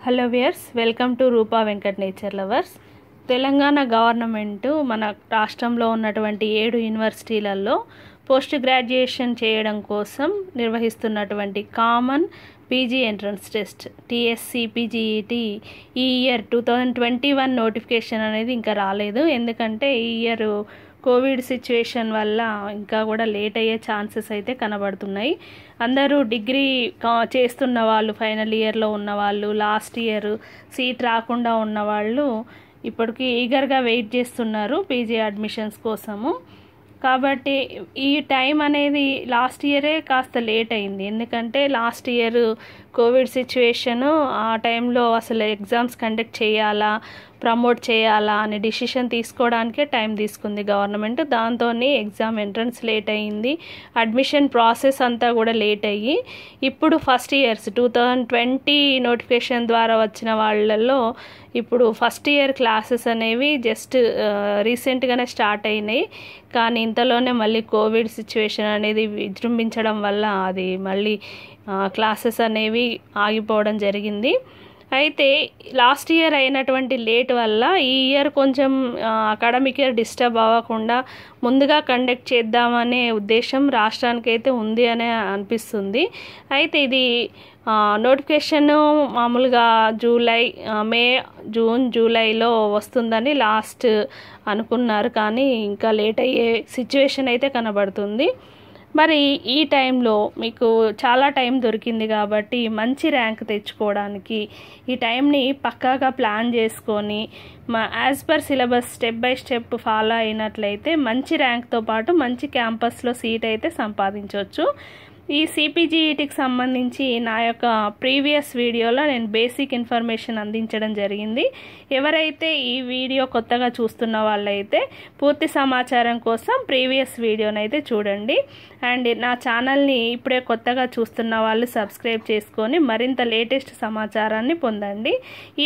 Hello viewers, welcome to Rupa Venkat nature lovers. Telangana government మన రాష్ట్రంలో ఉన్నటువంటి 7 యూనివర్సిటీలలో పోస్ట్ గ్రాడ్యుయేషన్ చేయడం కోసం నిర్వహిస్తున్నటువంటి common PG entrance test TSC PGET ఈ ఇయర్ 2021 నోటిఫికేషన్ అనేది ఇంకా రాలేదు. ఎందుకంటే ఈ ఇయర్ కోవిడ్ సిచ్యువేషన్ వల్ల ఇంకా కూడా లేట్ అయ్యే ఛాన్సెస్ అయితే కనబడుతున్నాయి. అందరూ డిగ్రీ చేస్తున్న వాళ్ళు, ఫైనల్ ఇయర్లో ఉన్నవాళ్ళు, లాస్ట్ ఇయర్ సీట్ రాకుండా ఉన్నవాళ్ళు ఇప్పటికీ ఈగర్గా వెయిట్ చేస్తున్నారు పీజీ అడ్మిషన్స్ కోసము. కాబట్టి ఈ టైం అనేది లాస్ట్ ఇయరే కాస్త లేట్ అయింది. ఎందుకంటే లాస్ట్ ఇయర్ కోవిడ్ సిచ్యువేషను, ఆ టైంలో అసలు ఎగ్జామ్స్ కండక్ట్ చేయాలా, ప్రమోట్ చేయాలా అని డిసిషన్ తీసుకోవడానికే టైం తీసుకుంది గవర్నమెంట్. దాంతో ఎగ్జామ్ ఎంట్రన్స్ లేట్ అయ్యింది, అడ్మిషన్ ప్రాసెస్ అంతా కూడా లేట్ అయ్యి ఇప్పుడు ఫస్ట్ ఇయర్స్ 2020 నోటిఫికేషన్ ద్వారా వచ్చిన వాళ్ళల్లో ఇప్పుడు ఫస్ట్ ఇయర్ క్లాసెస్ అనేవి జస్ట్ రీసెంట్గానే స్టార్ట్ అయినాయి. కానీ ఇంతలోనే మళ్ళీ కోవిడ్ సిచ్యువేషన్ అనేది విజృంభించడం వల్ల అది మళ్ళీ క్లాసెస్ అనేవి ఆగిపోవడం జరిగింది. అయితే లాస్ట్ ఇయర్ అయినటువంటి లేట్ వల్ల ఈ ఇయర్ కొంచెం అకాడమిక్ ఇయర్ డిస్టర్బ్ అవ్వకుండా ముందుగా కండక్ట్ చేద్దామనే ఉద్దేశం రాష్ట్రానికైతే ఉంది అనే అనిపిస్తుంది. అయితే ఇది నోటిఫికేషన్ మామూలుగా మే, జూన్, జూలైలో వస్తుందని లాస్ట్ అనుకున్నారు. కానీ ఇంకా లేట్ అయ్యే సిచ్యువేషన్ అయితే కనబడుతుంది. మరి ఈ టైంలో మీకు చాలా టైం దొరికింది కాబట్టి మంచి ర్యాంక్ తెచ్చుకోవడానికి ఈ టైంని పక్కాగా ప్లాన్ చేసుకొని as per syllabus step by step follow అయినట్లయితే మంచి ర్యాంక్తో పాటు మంచి క్యాంపస్లో సీట్ అయితే సంపాదించవచ్చు. ఈ సిపిజిఈటికి సంబంధించి నా యొక్క ప్రీవియస్ వీడియోలో నేను బేసిక్ ఇన్ఫర్మేషన్ అందించడం జరిగింది. ఎవరైతే ఈ వీడియో కొత్తగా చూస్తున్న వాళ్ళైతే పూర్తి సమాచారం కోసం ప్రీవియస్ వీడియోనైతే చూడండి. అండ్ నా ఛానల్ని ఇప్పుడే కొత్తగా చూస్తున్న వాళ్ళు సబ్స్క్రైబ్ చేసుకొని మరింత లేటెస్ట్ సమాచారాన్ని పొందండి.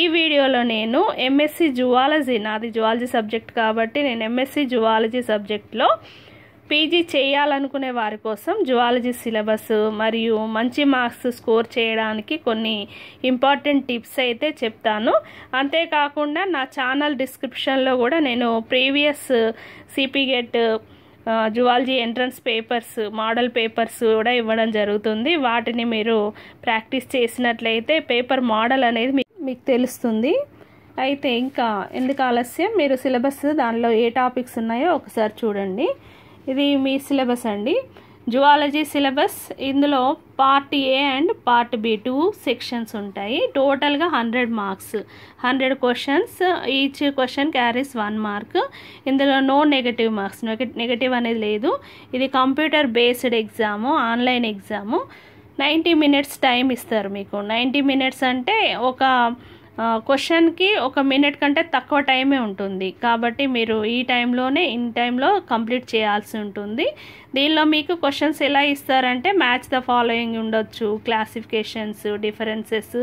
ఈ వీడియోలో నేను ఎంఎస్సి జువాలజీ, నాది జువాలజీ సబ్జెక్ట్ కాబట్టి నేను ఎంఎస్సి జువాలజీ సబ్జెక్ట్లో పీజీ చేయాలనుకునే వారి కోసం జువాలజీ సిలబస్ మరియు మంచి మార్క్స్ స్కోర్ చేయడానికి కొన్ని ఇంపార్టెంట్ టిప్స్ అయితే చెప్తాను. అంతేకాకుండా నా ఛానల్ డిస్క్రిప్షన్లో కూడా నేను previous సిపిగెట్ zoology entrance papers, model papers కూడా ఇవ్వడం జరుగుతుంది. వాటిని మీరు ప్రాక్టీస్ చేసినట్లయితే పేపర్ మోడల్ అనేది మీకు తెలుస్తుంది. అయితే ఇంకా ఎందుకు ఆలస్యం, మీరు సిలబస్ దానిలో ఏ టాపిక్స్ ఉన్నాయో ఒకసారి చూడండి. ఇది మీ సిలబస్ అండి, జువాలజీ సిలబస్. ఇందులో part A and part B 2 sections ఉంటాయి. టోటల్గా 100 marks, 100 questions. Each question carries 1 mark. ఇందులో నో నెగటివ్ మార్క్స్, నెగటివ్ అనేది లేదు. ఇది computer based exam, online exam. 90 minutes time ఇస్తారు మీకు. 90 మినిట్స్ అంటే ఒక క్వశ్చన్కి 1 మినిట్ కంటే తక్కువ టైమే ఉంటుంది. కాబట్టి మీరు ఈ టైంలో కంప్లీట్ చేయాల్సి ఉంటుంది. దీనిలో మీకు క్వశ్చన్స్ ఎలా ఇస్తారంటే మ్యాచ్ ద ఫాలోయింగ్ ఉండొచ్చు, classifications, differences,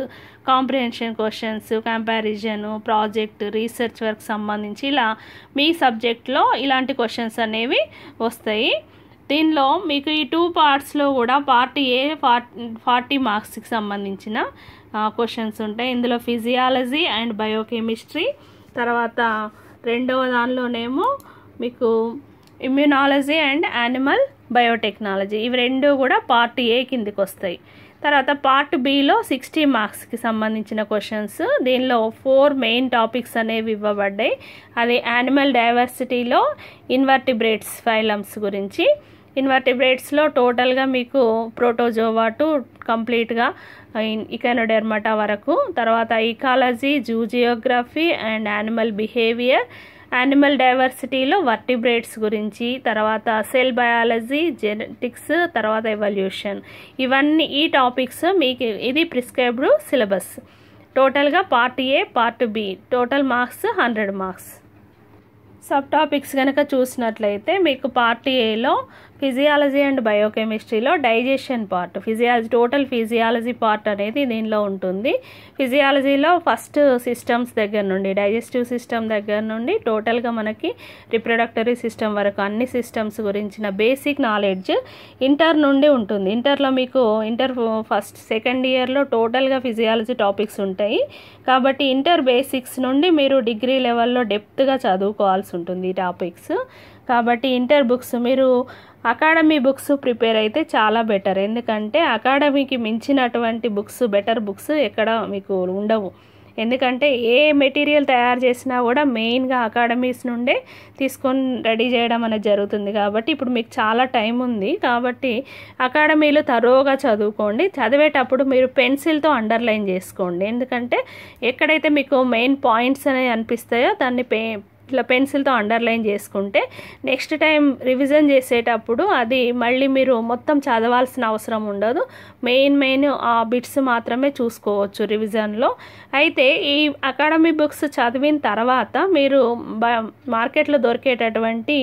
comprehension questions, comparison, project, research work సంబంధించి ఇలా మీ సబ్జెక్ట్లో ఇలాంటి క్వశ్చన్స్ అనేవి వస్తాయి. దీనిలో మీకు ఈ 2 పార్ట్స్లో కూడా పార్ట్ ఏ 40 మార్క్స్కి సంబంధించిన క్వశ్చన్స్ ఉంటాయి. ఇందులో ఫిజియాలజీ అండ్ బయోకెమిస్ట్రీ, తర్వాత రెండవ దానిలోనేమో మీకు ఇమ్యూనాలజీ అండ్ యానిమల్ బయోటెక్నాలజీ. ఇవి 2 కూడా పార్ట్ ఏ కిందికి వస్తాయి. తర్వాత పార్ట్ బిలో 60 మార్క్స్కి సంబంధించిన క్వశ్చన్స్. దీనిలో 4 మెయిన్ టాపిక్స్ అనేవి ఇవ్వబడ్డాయి. అది యానిమల్ డైవర్సిటీలో ఇన్వర్టిబ్రేట్స్ ఫైలమ్స్ గురించి. ఇన్వర్టిబ్రేట్స్లో టోటల్గా మీకు ప్రోటోజోవా టు కంప్లీట్గా ఇకానోడెర్మటా వరకు, తర్వాత ecology, zoogeography and animal behaviour, animal డైవర్సిటీలో వర్టిబ్రేట్స్ గురించి, తర్వాత సెల్ బయాలజీ, జెనెటిక్స్, తర్వాత ఎవల్యూషన్. ఇవన్నీ ఈ టాపిక్స్ మీకు ఇది ప్రిస్క్రైబ్డ్ సిలబస్. టోటల్గా part A, part B, total marks 100 marks. Sub topics కనుక చూసినట్లయితే మీకు పార్ట్ ఏలో ఫిజియాలజీ అండ్ బయోకెమిస్ట్రీలో digestion part, total physiology part అనేది దీనిలో ఉంటుంది. ఫిజియాలజీలో ఫస్ట్ సిస్టమ్స్ దగ్గర నుండి, డైజెస్టివ్ సిస్టమ్ దగ్గర నుండి టోటల్గా మనకి రిప్రొడక్టరీ సిస్టమ్ వరకు అన్ని సిస్టమ్స్ గురించిన బేసిక్ నాలెడ్జ్ ఇంటర్ నుండి ఉంటుంది. ఇంటర్లో మీకు ఫస్ట్ సెకండ్ ఇయర్లో టోటల్గా ఫిజియాలజీ టాపిక్స్ ఉంటాయి. కాబట్టి ఇంటర్ బేసిక్స్ నుండి మీరు డిగ్రీ లెవెల్లో డెప్త్గా చదువుకోవాల్సి ఉంటుంది ఈ టాపిక్స్. కాబట్టి ఇంటర్ బుక్స్ మీరు అకాడమీ బుక్స్ ప్రిపేర్ అయితే చాలా బెటర్. ఎందుకంటే అకాడమీకి మించినటువంటి బుక్స్, బెటర్ బుక్స్ ఎక్కడ మీకు ఉండవు. ఎందుకంటే ఏ మెటీరియల్ తయారు చేసినా కూడా మెయిన్గా అకాడమీస్ నుండే తీసుకొని రెడీ చేయడం అనేది జరుగుతుంది. కాబట్టి ఇప్పుడు మీకు చాలా టైం ఉంది. కాబట్టి అకాడమీలో తరోగా చదువుకోండి. చదివేటప్పుడు మీరు పెన్సిల్తో అండర్లైన్ చేసుకోండి. ఎందుకంటే ఎక్కడైతే మీకు మెయిన్ పాయింట్స్ అనేవి అనిపిస్తాయో దాన్ని ఇట్లా పెన్సిల్తో అండర్లైన్ చేసుకుంటే నెక్స్ట్ టైం రివిజన్ చేసేటప్పుడు అది మళ్ళీ మీరు మొత్తం చదవాల్సిన అవసరం ఉండదు. మెయిన్ ఆ బిట్స్ మాత్రమే చూసుకోవచ్చు రివిజన్లో. అయితే ఈ అకాడమీ బుక్స్ చదివిన తర్వాత మీరు మార్కెట్లో దొరికేటటువంటి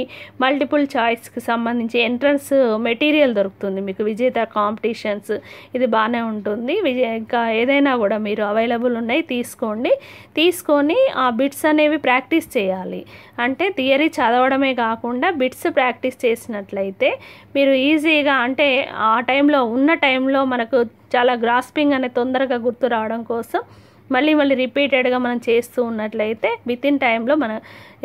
మల్టిపుల్ చాయిస్కి సంబంధించి ఎంట్రన్స్ మెటీరియల్ దొరుకుతుంది మీకు, విజేత కాంపిటీషన్స్, ఇది బాగానే ఉంటుంది. ఇంకా ఏదైనా కూడా మీరు అవైలబుల్ ఉన్నాయి తీసుకొని ఆ బిట్స్ అనేవి ప్రాక్టీస్ చేయాలి. అంటే థియరీ చదవడమే కాకుండా బిట్స్ ప్రాక్టీస్ చేసినట్లయితే మీరు ఈజీగా, అంటే ఆ టైంలో మనకు చాలా గ్రాస్పింగ్ అనేది తొందరగా గుర్తు రావడం కోసం మళ్ళీ రిపీటెడ్గా మనం చేస్తూ ఉన్నట్లయితే విత్ ఇన్ టైంలో మన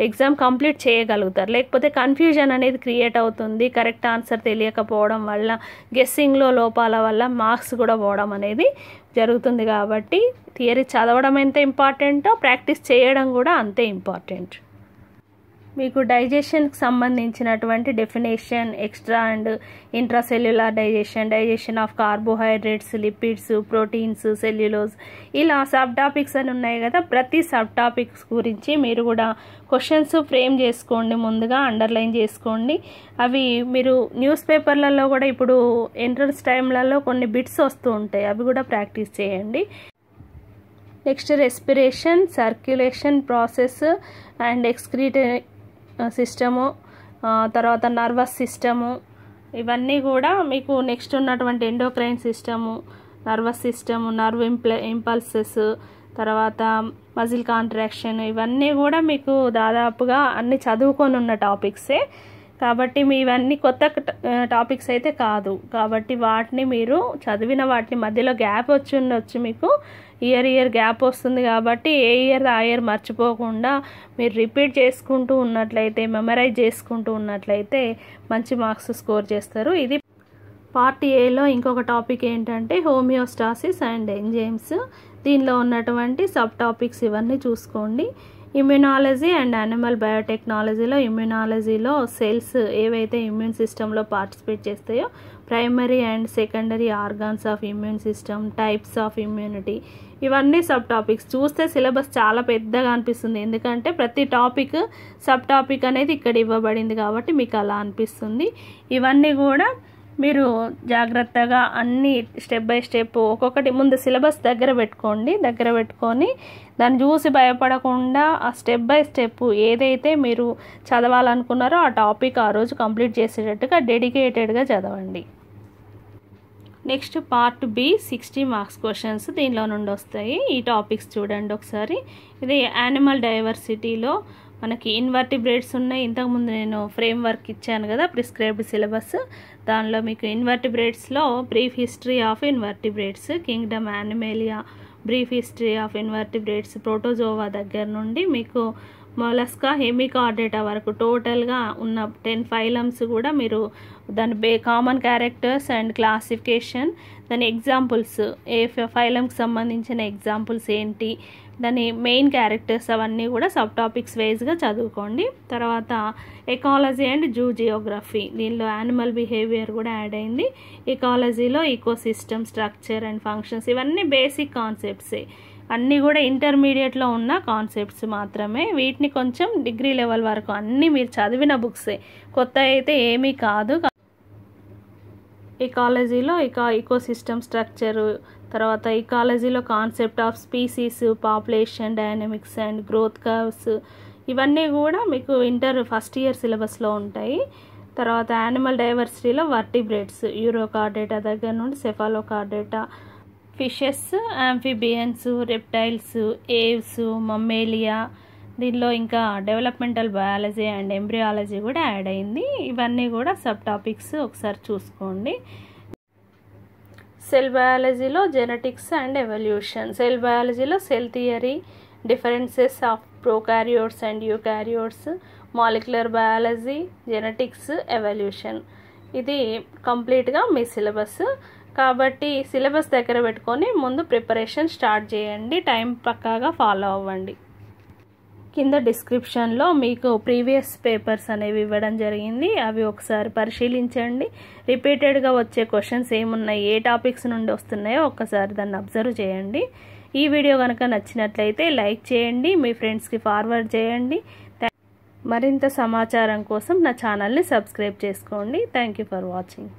ఎగ్జామ్ కంప్లీట్ చేయగలుగుతారు. లేకపోతే కన్ఫ్యూజన్ అనేది క్రియేట్ అవుతుంది. కరెక్ట్ ఆన్సర్ తెలియకపోవడం వల్ల, గెస్సింగ్లో లోపాల వల్ల మార్క్స్ కూడా పోవడం అనేది జరుగుతుంది. కాబట్టి థియరీ చదవడం ఎంత ఇంపార్టెంటో ప్రాక్టీస్ చేయడం కూడా అంతే ఇంపార్టెంట్. మీకు డైజెషన్కి సంబంధించినటువంటి definition, extra and intracellular digestion of carbohydrates, lipids, proteins, cellulose, ఇలా సబ్ టాపిక్స్ అని ఉన్నాయి కదా. ప్రతి సబ్ టాపిక్స్ గురించి మీరు కూడా క్వశ్చన్స్ ఫ్రేమ్ చేసుకోండి, ముందుగా అండర్లైన్ చేసుకోండి. అవి మీరు న్యూస్ పేపర్లలో కూడా ఇప్పుడు ఎంట్రన్స్ టైంలలో కొన్ని బిట్స్ వస్తూ ఉంటాయి, అవి కూడా ప్రాక్టీస్ చేయండి. Next respiration, circulation process and excretory system, తర్వాత నర్వస్ సిస్టము, ఇవన్నీ కూడా మీకు నెక్స్ట్ ఉన్నటువంటి endocrine system, nervous system, nerve impulses, తర్వాత మజిల్ కాంట్రాక్షన్, ఇవన్నీ కూడా మీకు దాదాపుగా అన్ని చదువుకొని ఉన్న టాపిక్సే. కాబట్టి మీ ఇవన్నీ కొత్త టాపిక్స్ అయితే కాదు. కాబట్టి వాటిని మీరు చదివిన వాటిని మధ్యలో గ్యాప్ వచ్చి ఉండొచ్చు, మీకు ఇయర్ గ్యాప్ వస్తుంది. కాబట్టి ఏ ఇయర్ ఆ ఇయర్ మర్చిపోకుండా మీరు రిపీట్ చేసుకుంటూ ఉన్నట్లయితే, మెమరైజ్ చేసుకుంటూ ఉన్నట్లయితే మంచి మార్క్స్ స్కోర్ చేస్తారు. ఇది పార్ట్ ఏలో. ఇంకొక టాపిక్ ఏంటంటే హోమియోస్టాసిస్ అండ్ ఎంజైమ్స్. దీనిలో ఉన్నటువంటి సబ్ టాపిక్స్ ఇవన్నీ చూసుకోండి. ఇమ్యూనాలజీ అండ్ యానిమల్ బయోటెక్నాలజీలో, ఇమ్యూనాలజీలో సెల్స్ ఏవైతే ఇమ్యూన్ సిస్టంలో పార్టిసిపేట్ చేస్తాయో, primary and secondary organs of immune system, types of immunity, ఇవన్నీ సబ్ టాపిక్స్. చూస్తే సిలబస్ చాలా పెద్దగా అనిపిస్తుంది, ఎందుకంటే ప్రతి టాపిక్ సబ్ టాపిక్ అనేది ఇక్కడ ఇవ్వబడింది కాబట్టి మీకు అలా అనిపిస్తుంది. ఇవన్నీ కూడా మీరు జాగ్రత్తగా అన్ని స్టెప్ బై స్టెప్ ఒక్కొక్కటి ముందు సిలబస్ దగ్గర పెట్టుకొని దాన్ని చూసి భయపడకుండా ఆ స్టెప్ బై స్టెప్ ఏదైతే మీరు చదవాలనుకున్నారో ఆ టాపిక్ ఆ రోజు కంప్లీట్ చేసేటట్టుగా డెడికేటెడ్గా చదవండి. Next part B 60 marks questions దీనిలో నుండి వస్తాయి. ఈ టాపిక్స్ చూడండి ఒకసారి. ఇది యానిమల్ డైవర్సిటీలో మనకి ఇన్వర్టిబ్రేట్స్ ఉన్నాయి. ఇంతకుముందు నేను ఫ్రేమ్ వర్క్ ఇచ్చాను కదా, ప్రిస్క్రైబ్డ్ సిలబస్. దానిలో మీకు ఇన్వర్టిబ్రేట్స్లో brief history of invertebrates, kingdom Animalia, brief history of invertebrates, protozoa దగ్గర నుండి మీకు మొలస్కా, హెమికార్డేటా వరకు టోటల్గా ఉన్న 10 ఫైలమ్స్ కూడా మీరు దాని కామన్ క్యారెక్టర్స్ అండ్ క్లాసిఫికేషన్, దాని ఎగ్జాంపుల్స్, ఏ ఫైలంకి సంబంధించిన ఎగ్జాంపుల్స్ ఏంటి, దాని మెయిన్ క్యారెక్టర్స్, అవన్నీ కూడా సబ్ టాపిక్స్ వైజ్గా చదువుకోండి. తర్వాత ఎకాలజీ అండ్ జూ జియోగ్రఫీ, దీనిలో యానిమల్ బిహేవియర్ కూడా యాడ్ అయింది. ఎకాలజీలో ఈకోసిస్టమ్, స్ట్రక్చర్ అండ్ ఫంక్షన్స్, ఇవన్నీ బేసిక్ కాన్సెప్ట్సే, అన్నీ కూడా ఇంటర్మీడియట్లో ఉన్న కాన్సెప్ట్స్ మాత్రమే. వీటిని కొంచెం డిగ్రీ లెవెల్ వరకు అన్నీ మీరు చదివిన బుక్సే, కొత్త అయితే ఏమీ కాదు. ఇకాలజీలో ఈకోసిస్టమ్, స్ట్రక్చరు, తర్వాత ఇకాలజీలో concept of species, population dynamics and growth curves, ఇవన్నీ కూడా మీకు ఫస్ట్ ఇయర్ సిలబస్లో ఉంటాయి. తర్వాత యానిమల్ డైవర్సిటీలో వర్టిబ్రేట్స్, యూరోకార్డేటా దగ్గర నుండి cephalochordata, fishes, amphibians, reptiles, aves, mammalia, దీనిలో ఇంకా డెవలప్మెంటల్ బయాలజీ అండ్ ఎంబ్రియాలజీ కూడా యాడ్ అయింది. ఇవన్నీ కూడా సబ్ టాపిక్స్, ఒకసారి చూసుకోండి. సెల్ బయాలజీలో జెనెటిక్స్ అండ్ ఎవల్యూషన్, సెల్ బయాలజీలో cell theory, differences of prokaryotes and eukaryotes, molecular biology, genetics, evolution. ఇది కంప్లీట్గా మీ సిలబస్. కాబట్టి సిలబస్ దగ్గర పెట్టుకొని ముందు ప్రిపరేషన్ స్టార్ట్ చేయండి, టైం పక్కాగా ఫాలో అవ్వండి. కింద డిస్క్రిప్షన్లో మీకు ప్రీవియస్ పేపర్స్ అనేవి ఇవ్వడం జరిగింది, అవి ఒకసారి పరిశీలించండి. రిపీటెడ్గా వచ్చే క్వశ్చన్స్ ఏమున్నాయి, ఏ టాపిక్స్ నుండి వస్తున్నాయో ఒక్కసారి దాన్ని అబ్జర్వ్ చేయండి. ఈ వీడియో కనుక నచ్చినట్లయితే లైక్ చేయండి, మీ ఫ్రెండ్స్కి ఫార్వర్డ్ చేయండి. మరింత సమాచారం కోసం నా ఛానల్ని సబ్స్క్రైబ్ చేసుకోండి. Thank you for watching.